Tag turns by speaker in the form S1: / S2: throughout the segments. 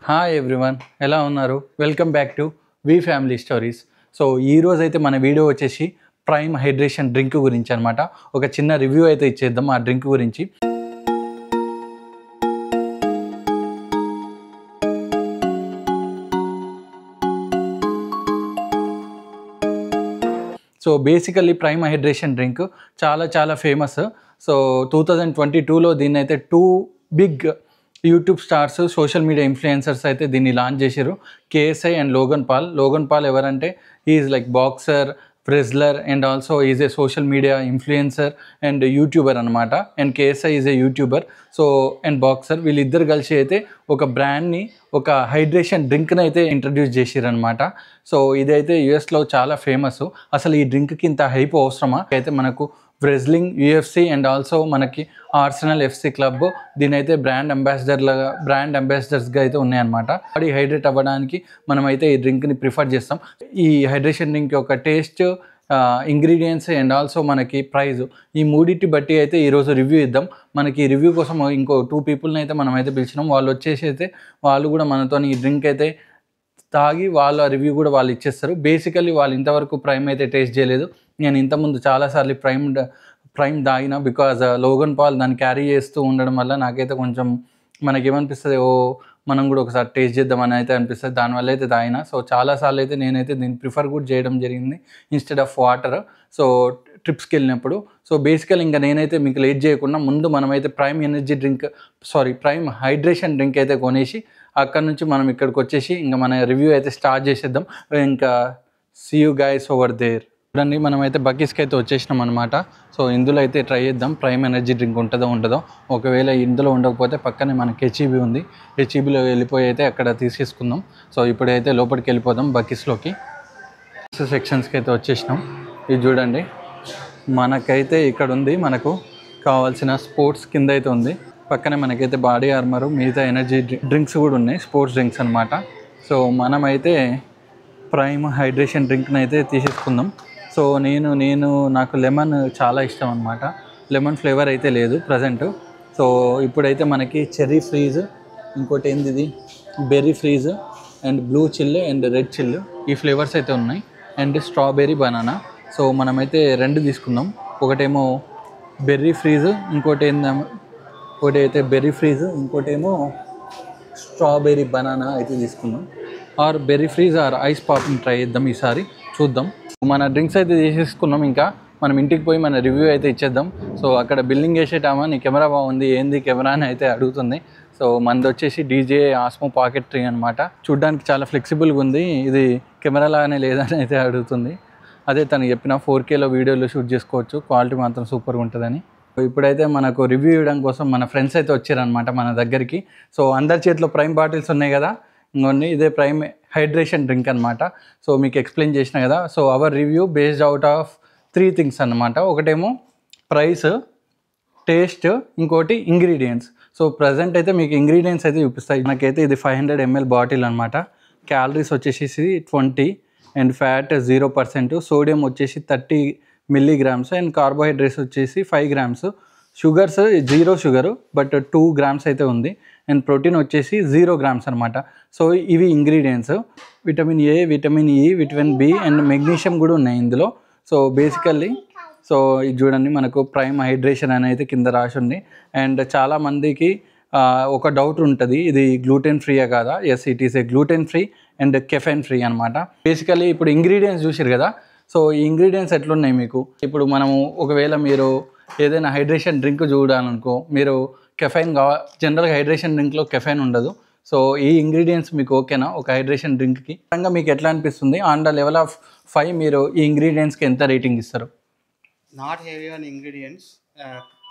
S1: Hi everyone, ఎలా ఉన్నారు? Welcome back to V family stories. So ఈరోజు అయితే మన వీడియో వచ్చేసి ప్రైమ్ హైడ్రేషన్ డ్రింక్ గురించి అనమాట. ఒక చిన్న రివ్యూ అయితే ఇచ్చేద్దాం ఆ డ్రింక్ గురించి. So basically prime hydration drink చాలా ఫేమస్. సో 2022లో దీన్ని అయితే two big YouTube stars, social media influencers అయితే దీన్ని లాంచ్ చేశారు. కేఎస్ఐ అండ్ లోగన్ పాల్ ఎవరంటే is like boxer, wrestler and also is a social media influencer and YouTuber అనమాట. And KSI is a YouTuber. So and boxer, వీళ్ళిద్దరు కలిసి అయితే ఒక బ్రాండ్ని, ఒక హైడ్రేషన్ డ్రింక్ని అయితే ఇంట్రడ్యూస్ చేసిరనమాట. సో ఇదైతే యుఎస్లో చాలా ఫేమస్. అసలు ఈ డ్రింక్కి ఇంత హైప్ అవసరమా? అయితే మనకు రెజ్లింగ్, యూఎఫ్సి అండ్ ఆల్సో మనకి ఆర్సెనల్ ఎఫ్సి క్లబ్ దీనైతే బ్రాండ్ అంబాసిడర్స్గా అయితే ఉన్నాయన్నమాట. బాడీ హైడ్రేట్ అవ్వడానికి మనమైతే ఈ డ్రింక్ని ప్రిఫర్ చేస్తాం. ఈ హైడ్రేషన్ డ్రింక్ యొక్క టేస్ట్, ఇంగ్రీడియంట్స్ అండ్ ఆల్సో మనకి ప్రైజ్, ఈ మూడింటి బట్టి అయితే ఈరోజు రివ్యూ ఇద్దాం. మనకి ఈ రివ్యూ కోసం ఇంకో 2 పీపుల్ని అయితే మనం అయితే పిలిచినాం. వాళ్ళు వచ్చేసి అయితే వాళ్ళు కూడా మనతో ఈ డ్రింక్ అయితే తాగి వాళ్ళ రివ్యూ కూడా వాళ్ళు ఇచ్చేస్తారు. బేసికల్లీ వాళ్ళు ఇంతవరకు ప్రైమ్ అయితే టేస్ట్ చేయలేదు. నేను ఇంతకుముందు చాలాసార్లు ప్రైమ్ తాగిన. బికాజ్ లోగన్ పాల్ దాన్ని క్యారీ చేస్తూ ఉండడం వల్ల నాకైతే కొంచెం మనకేమనిపిస్తుంది, మనం కూడా ఒకసారి టేస్ట్ చేద్దామని అయితే అనిపిస్తుంది. దానివల్ల అయితే తాగిన. సో చాలాసార్లు అయితే నేనైతే దీన్ని ప్రిఫర్ కూడా చేయడం జరిగింది ఇన్స్టెడ్ ఆఫ్ వాటర్. సో ట్రిప్స్కి వెళ్ళినప్పుడు. సో బేసికల్ ఇంకా నేనైతే మీకు లేట్ చేయకుండా ముందు మనమైతే ప్రైమ్ హైడ్రేషన్ డ్రింక్ అయితే కొనేసి అక్కడ నుంచి మనం ఇక్కడికి వచ్చేసి ఇంకా మన రివ్యూ అయితే స్టార్ట్ చేసేద్దాం. ఇంకా see you guys over there. చూడండి, మనమైతే బకీస్కి అయితే వచ్చేసినాం అనమాట. సో ఇందులో అయితే ట్రై చేద్దాం ప్రైమ్ ఎనర్జీ డ్రింక్ ఉంటుందో. ఒకవేళ ఇందులో ఉండకపోతే పక్కనే మనకి హెచ్ఈబీ ఉంది. హెచ్ఈబీలో వెళ్ళిపోయి అయితే అక్కడ తీసేసుకుందాం. సో ఇప్పుడైతే లోపలికి వెళ్ళిపోదాం బకీస్లోకి. సెక్షన్స్కి అయితే వచ్చేసినాం. ఇది చూడండి, మనకైతే ఇక్కడ ఉంది, మనకు కావాల్సిన స్పోర్ట్స్ కింద అయితే ఉంది. పక్కనే మనకైతే బాడీ ఆర్మరు, మిగతా ఎనర్జీ డ్రింక్స్ కూడా ఉన్నాయి, స్పోర్ట్స్ డ్రింక్స్ అనమాట. సో మనమైతే ప్రైమ్ హైడ్రేషన్ డ్రింక్ని అయితే తీసేసుకుందాం. సో నాకు లెమన్ చాలా ఇష్టం అనమాట. లెమన్ ఫ్లేవర్ అయితే లేదు ప్రజెంట్. సో ఇప్పుడైతే మనకి చెర్రీ ఫ్రీజ్, ఇంకోటి ఏంది ఇది berry freeze and blue chill and red chill, ఈ ఫ్లేవర్స్ అయితే ఉన్నాయి. And strawberry banana. సో మనమైతే 2 తీసుకుందాం. ఒకటేమో బెర్రీ ఫ్రీజ్, ఒకటి అయితే బెర్రీ ఫ్రీజ్, ఇంకోటేమో స్ట్రాబెర్రీ బనానా అయితే తీసుకుందాం. Or berry freeze or ice పాప్ని ట్రై చేద్దాం ఈసారి, చూద్దాం. మన డ్రింక్స్ అయితే చేసేసుకున్నాం. ఇంకా మనం ఇంటికి పోయి మన రివ్యూ అయితే ఇచ్చేద్దాం. సో అక్కడ బిల్లింగ్ వేసేటామా, నీ కెమెరా బాగుంది, ఏంది కెమెరా అని అయితే అడుగుతుంది. సో మనది వచ్చేసి డీజే ఆస్మో పాకెట్ 3 అనమాట. చూడ్డానికి చాలా ఫ్లెక్సిబుల్గా ఉంది. ఇది కెమెరా లాగానే లేదని అయితే అడుగుతుంది. అదే తను చెప్పిన 4Kలో వీడియోలు షూట్ చేసుకోవచ్చు, క్వాలిటీ మాత్రం సూపర్గా ఉంటుందని. ఇప్పుడైతే మనకు రివ్యూ ఇవ్వడం కోసం మన ఫ్రెండ్స్ అయితే వచ్చారనమాట మన దగ్గరికి. సో అందరి చేతిలో ప్రైమ్ బాటిల్స్ ఉన్నాయి కదా, ఇంకొన్ని ఇదే ప్రైమ్ హైడ్రేషన్ డ్రింక్ అనమాట. సో మీకు ఎక్స్ప్లెయిన్ చేసిన కదా. So our review based out of 3 things అనమాట. ఒకటేమో ప్రైస్, టేస్ట్, ఇంకోటి ఇంగ్రీడియంట్స్. సో ప్రజెంట్ అయితే మీకు ఇంగ్రీడియంట్స్ అయితే చూపిస్తాయి. నాకైతే ఇది 500 ml బాటిల్ అనమాట. క్యాలరీస్ వచ్చేసి 20 అండ్ ఫ్యాట్ 0%, సోడియం వచ్చేసి 30 mg అండ్ కార్బోహైడ్రేట్స్ వచ్చేసి 5 grams. Sugars 0 sugar but 2 grams అయితే ఉంది. అండ్ ప్రోటీన్ వచ్చేసి 0 grams అనమాట. సో ఇవి ingredients. Vitamin A, vitamin E, vitamin B and magnesium కూడా ఉన్నాయి ఇందులో. సో బేసికల్లీ ఇది చూడండి, మనకు ప్రైమ్ హైడ్రేషన్ అనేది కింద రాసి ఉంది. అండ్ చాలామందికి ఒక డౌట్ ఉంటుంది, ఇది గ్లూటెన్ ఫ్రీయా కాదా? Yes, it is a gluten free and caffeine free అనమాట. బేసికల్లీ ఇప్పుడు ఇంగ్రీడియంట్స్ చూసారు కదా. సో ఈ ఇంగ్రీడియంట్స్ ఎట్లున్నాయి మీకు, ఇప్పుడు మనము ఒకవేళ మీరు ఏదైనా హైడ్రేషన్ డ్రింక్ చూడాలనుకో, మీరు కెఫైన్ జనరల్గా హైడ్రేషన్ డ్రింక్లో కెఫైన్ ఉండదు. సో ఈ ఇంగ్రీడియంట్స్ మీకు ఓకేనా ఒక హైడ్రేషన్ డ్రింక్కి? పరంగా మీకు ఎట్లా అనిపిస్తుంది? ఆన్ ద లెవెల్ ఆఫ్ 5 మీరు ఈ ఇంగ్రీడియంట్స్కి ఎంత రేటింగ్ ఇస్తారు?
S2: నాట్ హెవీ ఆన్ ఇంగ్రీడియంట్స్,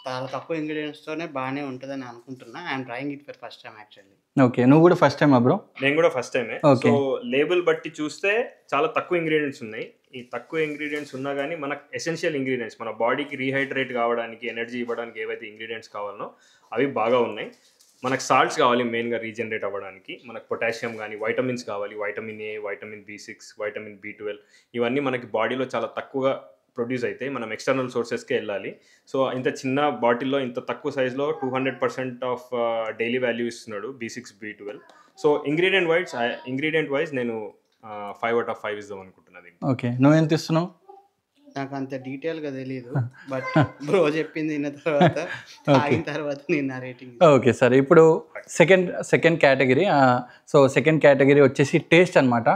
S2: చాలా తక్కువ ఇంగ్రీడియంట్స్తోనే బాగానే ఉంటుందని అనుకుంటున్నా. I'm trying it for first time actually.
S1: Okay, నువ్వు కూడా ఫస్ట్ టైమా బ్రో?
S3: నేను కూడా ఫస్ట్ టైమే. సో లేబుల్ బట్టి చూస్తే చాలా తక్కువ ఇంగ్రీడియంట్స్ ఉన్నాయి. ఈ తక్కువ ఇంగ్రీడియంట్స్ ఉన్నా కానీ మనకు ఎసెన్షియల్ ఇంగ్రీడియంట్స్, మన బాడీకి రీహైడ్రేట్ కావడానికి, ఎనర్జీ ఇవ్వడానికి ఏవైతే ఇంగ్రీడియంట్స్ కావాలనో అవి బాగా ఉన్నాయి. మనకు సాల్ట్స్ కావాలి మెయిన్గా రీజనరేట్ అవ్వడానికి, మనకు పొటాషియం కానీ వైటమిన్స్ కావాలి, vitamin A, vitamin B6, vitamin B12, ఇవన్నీ మనకి బాడీలో చాలా తక్కువగా ప్రొడ్యూస్ అయితే మనం ఎక్స్టర్నల్ సోర్సెస్కే వెళ్ళాలి. సో ఇంత చిన్న బాటిల్లో ఇంత తక్కువ సైజులో 200% ఆఫ్ డైలీ వాల్యూ ఇస్తున్నాడు B6 B12. So ingredient wise నేను 5 out of 5 ఇద్దాం అనుకుంటున్నది.
S1: ఓకే, నువ్వెంత ఇస్తున్నావు?
S2: నాకు అంత డీటెయిల్గా తెలియదు, బట్ బ్రో చెప్పింది విన్న తర్వాత తాగిన తర్వాత నేను నా రేటింగ్.
S1: ఓకే సరే, ఇప్పుడు second category. So second category వచ్చేసి టేస్ట్ అనమాట.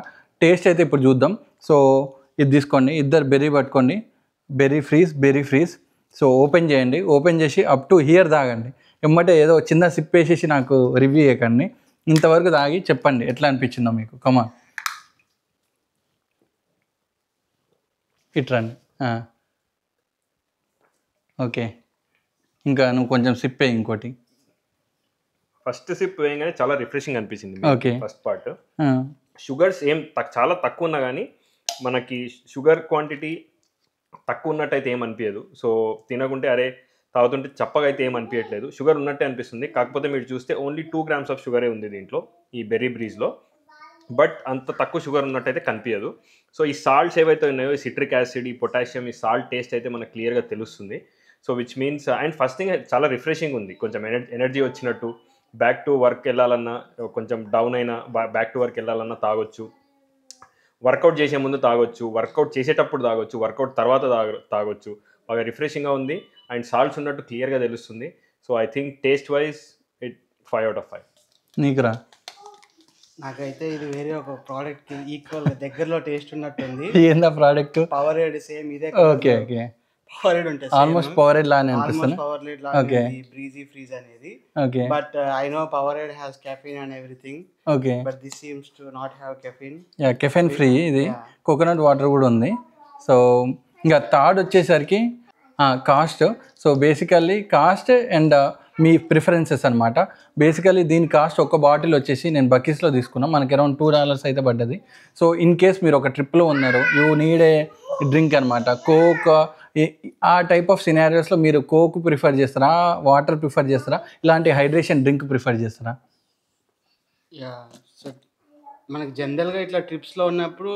S1: టేస్ట్ అయితే ఇప్పుడు చూద్దాం. సో ఇది తీసుకోండి, ఇద్దరు బెర్రీ పట్టుకోండి, బెర్రీ ఫ్రీజ్. సో ఓపెన్ చేయండి, ఓపెన్ చేసి అప్ టు హియర్ తాగండి. ఎమ్మటే ఏదో చిన్న సిప్ వేసేసి నాకు రివ్యూ చేయకండి, ఇంతవరకు తాగి చెప్పండి ఎట్లా అనిపించిందో మీకు. కమాన్ ఇట్రండి. ఓకే, ఇంకా నువ్వు కొంచెం సిప్ వేయి ఇంకోటి.
S3: ఫస్ట్ సిప్ వేయగానే చాలా రిఫ్రెషింగ్ అనిపించింది.
S1: ఓకే,
S3: ఫస్ట్ పార్ట్ షుగర్స్ ఏం చాలా తక్కువ ఉన్నా కానీ మనకి షుగర్ క్వాంటిటీ తక్కువ ఉన్నట్టయితే ఏం అనిపించదు. సో తినకుంటే అరే తాగుతుంటే చప్పగా అయితే ఏం అనిపించట్లేదు, షుగర్ ఉన్నట్టే అనిపిస్తుంది. కాకపోతే మీరు చూస్తే ఓన్లీ 2 grams ఆఫ్ షుగరే ఉంది దీంట్లో, ఈ బెర్రీ బ్రీజ్లో. బట్ అంత తక్కువ షుగర్ ఉన్నట్టయితే కనిపించదు. సో ఈ సాల్ట్స్ ఏవైతే ఉన్నాయో, ఈ సిట్రిక్ యాసిడ్, ఈ పొటాషియం, ఈ సాల్ట్ టేస్ట్ అయితే మనకు క్లియర్గా తెలుస్తుంది. So which means and first thing చాలా రిఫ్రెషింగ్ ఉంది, కొంచెం ఎనర్జీ వచ్చినట్టు. బ్యాక్ టు వర్క్ వెళ్ళాలన్నా, కొంచెం డౌన్ అయినా బ్యాక్ టు వర్క్ వెళ్ళాలన్నా తాగొచ్చు, వర్కౌట్ చేసే ముందు తాగొచ్చు, వర్కౌట్ చేసేటప్పుడు తాగొచ్చు, వర్కౌట్ తర్వాత తాగొచ్చు. బాగా రిఫ్రెషింగ్గా ఉంది అండ్ సాల్ట్స్ ఉన్నట్టు క్లియర్గా తెలుస్తుంది. So I think taste wise it 5 out of 5.
S1: నీకురా?
S2: నాకైతే ఇది వేరే ఒక ప్రోడక్ట్ ఈక్వల్ దగ్గరలో టేస్ట్ ఉన్నట్టుంది.
S1: ఏందా ప్రోడక్ట్?
S2: పవరేడ్ సేమ్ ఇదే.
S1: ఓకే ఓకే,
S2: పవరేడ్ ఉంటుంది,
S1: ఆల్మోస్ట్ పవరేడ్ లానే అనిపిస్తుంది.
S2: పవరేడ్ లానే బ్రీజీ ఫ్రీజ్ అనేది.
S1: Okay,
S2: but I know Powerade has caffeine and everything.
S1: Okay,
S2: but this seems to not have caffeine.
S1: Yeah, caffeine free. ఇది coconut water కూడా ఉంది. So ఇంకా third వచ్చేసరికి cost. So basically cost and మీ preferences అనమాట. Basically దీని cost ఒక bottle వచ్చేసి నేను బకీస్లో తీసుకున్నాను, మనకి అరౌండ్ $2 అయితే పడ్డది. సో ఇన్ కేస్ మీరు ఒక ట్రిప్లో ఉన్నారు, యూ నీడ్ ఏ డ్రింక్ అనమాట, కోక్, ఆ టైప్ ఆఫ్ సినారియోస్లో మీరు కోక్ ప్రిఫర్ చేస్తారా, వాటర్ ప్రిఫర్ చేస్తారా, ఇలాంటి హైడ్రేషన్ డ్రింక్ ప్రిఫర్ చేస్తారా?
S2: యా, సో మనకి జనరల్గా ఇట్లా ట్రిప్స్లో ఉన్నప్పుడు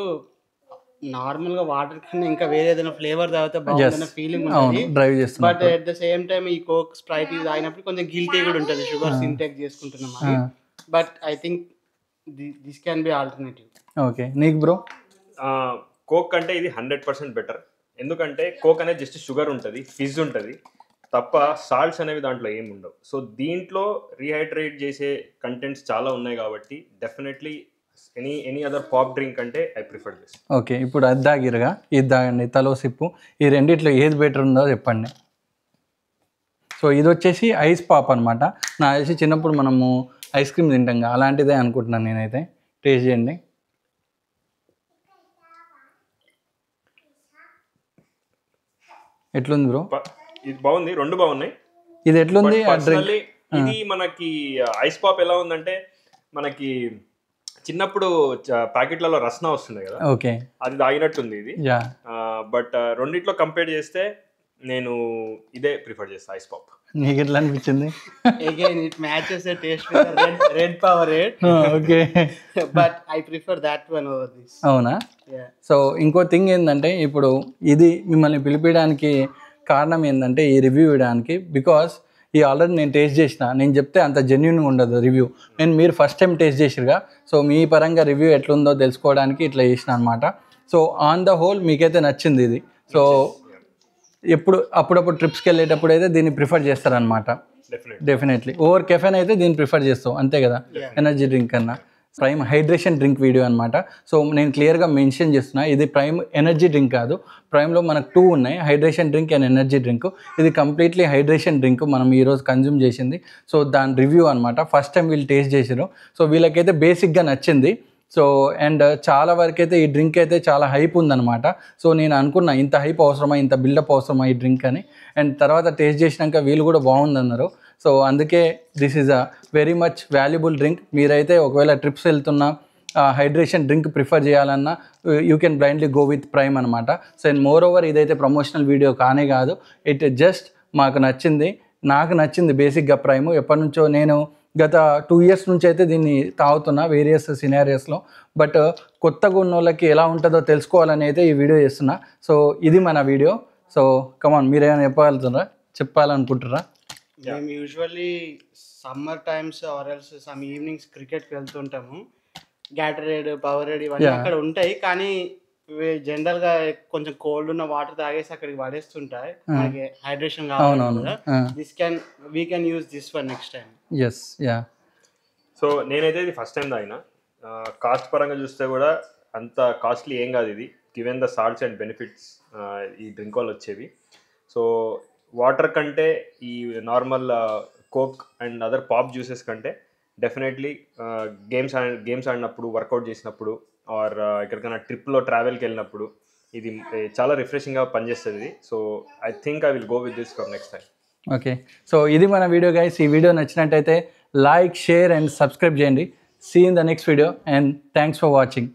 S2: నార్మల్గా వాటర్ కన్నా ఇంకా వేరే ఏదైనా ఫ్లేవర్ తాగితే బాగుందన్న ఫీలింగ్ ఉంటుంది.
S1: డ్రైవ్ చేస్తాం.
S2: But at the same time ఈ కోక్, స్ప్రైట్ ఇది తాగినప్పుడు కొంచెం గిల్టీ కూడా ఉంటుంది, షుగర్స్ ఇంటేక్ చేసుకుంటున్నాం అని. But I think this can be alternative.
S1: Okay, నీకు బ్రో?
S3: కోక్ కంటే ఇది 100% బెటర్. ఎందుకంటే కోక్ అనేది జస్ట్ షుగర్ ఉంటుంది, ఫిజ్ ఉంటుంది తప్ప సాల్ట్స్ అనేవి దాంట్లో ఏమి ఉండవు. సో దీంట్లో రీహైడ్రేట్ చేసే కంటెంట్స్ చాలా ఉన్నాయి కాబట్టి definitely any other pop drink అంటే ఐ ప్రిఫర్ దిస్.
S1: ఓకే, ఇప్పుడు అది తాగిరుగా, ఇది తాగండి, తలో సిప్పు. ఈ రెండిట్లో ఏది బెటర్ ఉందో చెప్పండి. సో ఇది వచ్చేసి ఐస్ పాప్ అనమాట. నాకు తెలిసి చిన్నప్పుడు మనము ఐస్ క్రీమ్ తింటాం, అలాంటిదే అనుకుంటున్నాను నేనైతే. టేస్ట్ చేయండి. ఎట్లుంది బ్రో?
S3: ఇది బాగుంది, రెండు బాగున్నాయి.
S1: ఇది ఎట్లుంది?
S3: ఇది మనకి ఐస్ పాప్ ఎలా ఉందంటే, మనకి చిన్నప్పుడు ప్యాకెట్లలో రస్నా వస్తుంది కదా,
S1: ఓకే,
S3: అది తాగినట్టుంది ఇది. బట్ రెండిట్లో కంపేర్ చేస్తే నేను ఇదే ప్రిఫర్ చేస్తాను, ఐస్ పాప్.
S1: నీకు ఎట్లా అనిపించింది?
S2: Again it matches the taste with red Powerade.
S1: Okay,
S2: but I prefer that one over this.
S1: అవునా? సో ఇంకో థింగ్ ఏంటంటే, ఇప్పుడు ఇది మిమ్మల్ని పిలిపించడానికి కారణం ఏంటంటే, ఈ రివ్యూ ఇవ్వడానికి, బికాస్ ఈ ఆల్రెడీ నేను టేస్ట్ చేసిన, నేను చెప్తే అంత జెన్యున్గా ఉండదు రివ్యూ. మీరు ఫస్ట్ టైం టేస్ట్ చేసిరుగా, సో మీ పరంగా రివ్యూ ఎట్లుందో తెలుసుకోవడానికి ఇట్లా చేసిన అనమాట. సో ఆన్ ద హోల్ మీకైతే నచ్చింది ఇది. సో అప్పుడప్పుడు ట్రిప్స్కి వెళ్ళేటప్పుడు అయితే దీన్ని ప్రిఫర్ చేస్తారనమాట. డెఫినెట్లీ ఓవర్ కెఫెన్ అయితే దీన్ని ప్రిఫర్ చేస్తాం, అంతే కదా, ఎనర్జీ డ్రింక్ కన్నా. ప్రైమ్ హైడ్రేషన్ డ్రింక్ వీడియో అనమాట. సో నేను క్లియర్గా మెన్షన్ చేస్తున్నా, ఇది ప్రైమ్ ఎనర్జీ డ్రింక్ కాదు. ప్రైమ్లో మనకు 2 ఉన్నాయి, hydration drink and energy drink. ఇది కంప్లీట్లీ హైడ్రేషన్ డ్రింక్ మనం ఈరోజు కన్జ్యూమ్ చేసింది. సో దాని రివ్యూ అనమాట. ఫస్ట్ టైం వీళ్ళు టేస్ట్ చేసారు. సో వీళ్ళకైతే బేసిక్గా నచ్చింది. సో అండ్ చాలా వరకు అయితే ఈ డ్రింక్ అయితే చాలా హైప్ ఉందన్నమాట. సో నేను అనుకున్నా, ఇంత హైప్ అవసరమా, ఇంత బిల్డప్ అవసరమా ఈ డ్రింక్ అని. అండ్ తర్వాత టేస్ట్ చేసినాక వీళ్ళు కూడా బాగుందన్నారు. సో అందుకే this is a very much valuable drink. మీరైతే ఒకవేళ ట్రిప్స్ వెళ్తున్నా, హైడ్రేషన్ డ్రింక్ ప్రిఫర్ చేయాలన్నా, you can blindly go with prime అనమాట. సో అండ్ మోర్ ఓవర్ ఇదైతే ప్రమోషనల్ వీడియో కానే కాదు, ఇట్ జస్ట్ మాకు నచ్చింది, నాకు నచ్చింది బేసిక్గా ప్రైమ్. ఎప్పటి నుంచో నేను గత 2 years నుంచి అయితే దీన్ని తాగుతున్నా వేరియస్ సినారియోస్లో. బట్ కొత్తగా ఉన్న వాళ్ళకి ఎలా ఉంటుందో తెలుసుకోవాలని అయితే ఈ వీడియో చేస్తున్నా. సో ఇది మన వీడియో. సో కమాన్, మీరేమైనా చెప్పాలనుకుంటారా?
S2: మేము usually summer times or else some evenings క్రికెట్కి వెళ్తుంటాము. గ్యాటరేడ్, పవరేడ్ ఇవన్నీ అక్కడ ఉంటాయి, కానీ జనరల్ గా కొంచెం కోల్డ్ ఉన్న వాటర్ తాగేసి అక్కడికి పడేస్తుంటాయి. మనకి హైడ్రేషన్ కావాలి కదా, we can use this for next time.
S1: Yes yeah.
S3: So నేనైతే ఇది ఫస్ట్ టైం తాగిన. కాస్ట్ పరంగా చూస్తే కూడా అంత కాస్ట్లీ ఏం కాదు ఇది, given the salts and benefits ఈ డ్రింక్ వల్ల వచ్చేవి. సో వాటర్ కంటే ఈ normal coke and other pop juices కంటే డెఫినెట్లీ గేమ్స్ ఆడినప్పుడు, వర్కౌట్ చేసినప్పుడు ఆర్ ఎక్కడికైనా ట్రిప్లో ట్రావెల్కి వెళ్ళినప్పుడు ఇది చాలా రిఫ్రెషింగ్గా పనిచేస్తుంది. So I think I will go with this from next time.
S1: Okay, so ఇది మన వీడియో గైస్. ఈ వీడియో నచ్చినట్టయితే లైక్, షేర్ అండ్ సబ్స్క్రైబ్ చేయండి. See in the next video and thanks for watching.